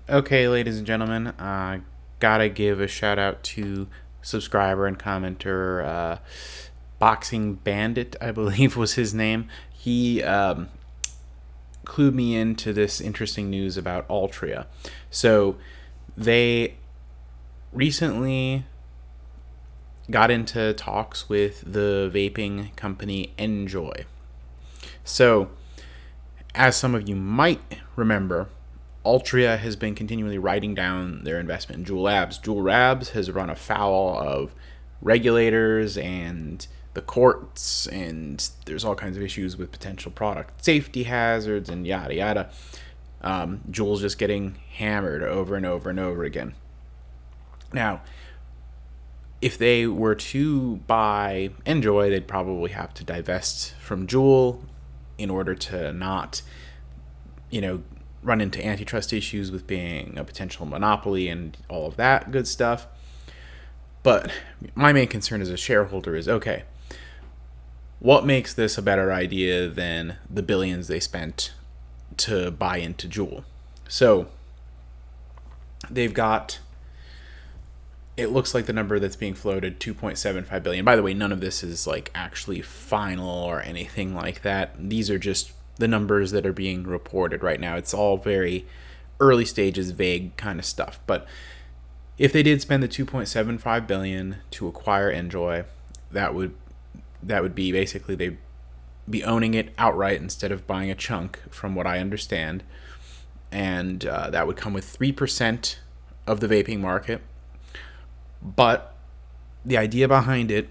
Okay, ladies and gentlemen, gotta give a shout out to subscriber and commenter, Boxing Bandit, I believe was his name. He clued me into this interesting news about Altria. So they recently got into talks with the vaping company NJOY. So, as some of you might remember, Altria has been continually writing down their investment in Juul Labs. Juul Labs has run afoul of regulators and the courts, and there's all kinds of issues with potential product safety hazards and yada yada. Juul's just getting hammered over and over and over again. Now, if they were to buy NJOY, they'd probably have to divest from Juul in order to not, run into antitrust issues with being a potential monopoly and all of that good stuff. But my main concern as a shareholder is, okay, what makes this a better idea than the billions they spent to buy into Juul? So they've got, it looks like the number that's being floated, 2.75 billion. By the way, none of this is like actually final or anything like that. These are just the numbers that are being reported right now. It's all very early stages, vague kind of stuff. But if they did spend the 2.75 billion to acquire NJOY, that would be basically they'd be owning it outright instead of buying a chunk, from what I understand. And that would come with 3% of the vaping market. But the idea behind it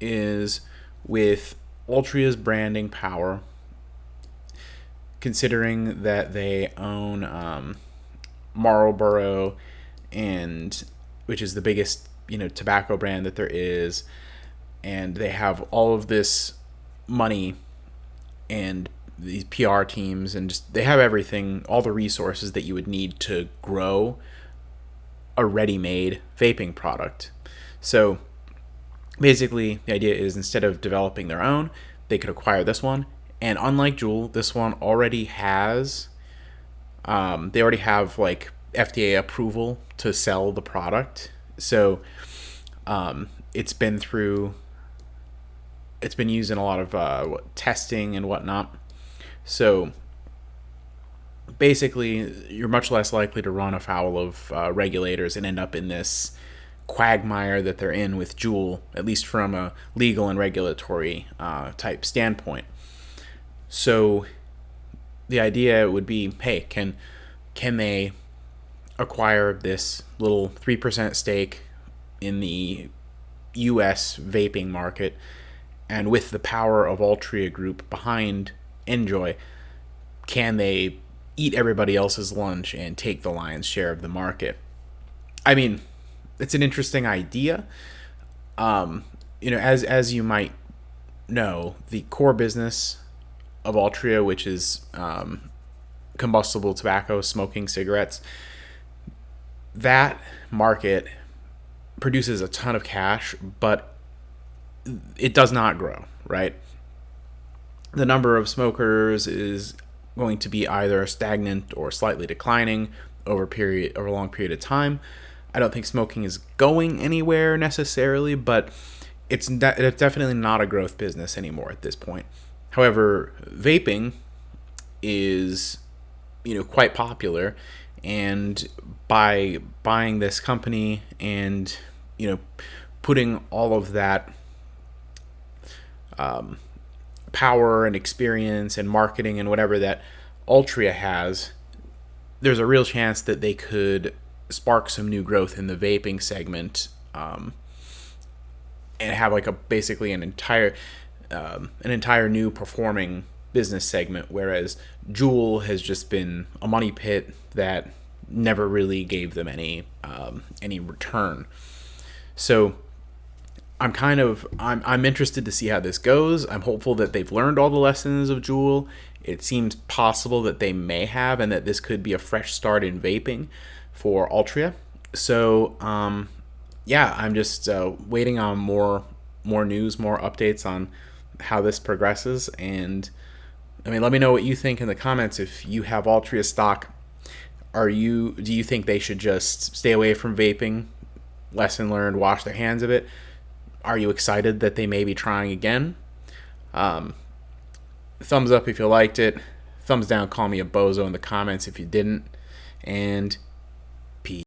is, with Altria's branding power, considering that they own Marlboro, and which is the biggest tobacco brand that there is, and they have all of this money and these PR teams, and just they have everything, all the resources that you would need to grow a ready-made vaping product. So basically the idea is, instead of developing their own, they could acquire this one. And unlike Juul, this one already has they already have like FDA approval to sell the product. So it's been used in a lot of testing and whatnot. So basically, you're much less likely to run afoul of regulators and end up in this quagmire that they're in with Juul, at least from a legal and regulatory type standpoint. So the idea would be, hey, can they acquire this little 3% stake in the U.S. vaping market, and with the power of Altria Group behind NJOY, can they eat everybody else's lunch and take the lion's share of the market? I mean, it's an interesting idea. As you might know, the core business of Altria, which is combustible tobacco, smoking cigarettes, that market produces a ton of cash, but it does not grow, right? The number of smokers is going to be either stagnant or slightly declining over a long period of time. I don't think smoking is going anywhere necessarily, but it's definitely not a growth business anymore at this point. However, vaping is quite popular, and by buying this company and putting all of that power and experience and marketing and whatever that Altria has, there's a real chance that they could spark some new growth in the vaping segment, and have basically an entire new performing business segment, whereas Juul has just been a money pit that never really gave them any return. So I'm interested to see how this goes. I'm hopeful that they've learned all the lessons of Juul. It seems possible that they may have, and that this could be a fresh start in vaping for Altria. So I'm just waiting on more news, more updates on how this progresses. And let me know what you think in the comments. If you have Altria stock, Do you think they should just stay away from vaping? Lesson learned, wash their hands of it. Are you excited that they may be trying again? Thumbs up if you liked it. Thumbs down, call me a bozo in the comments if you didn't. And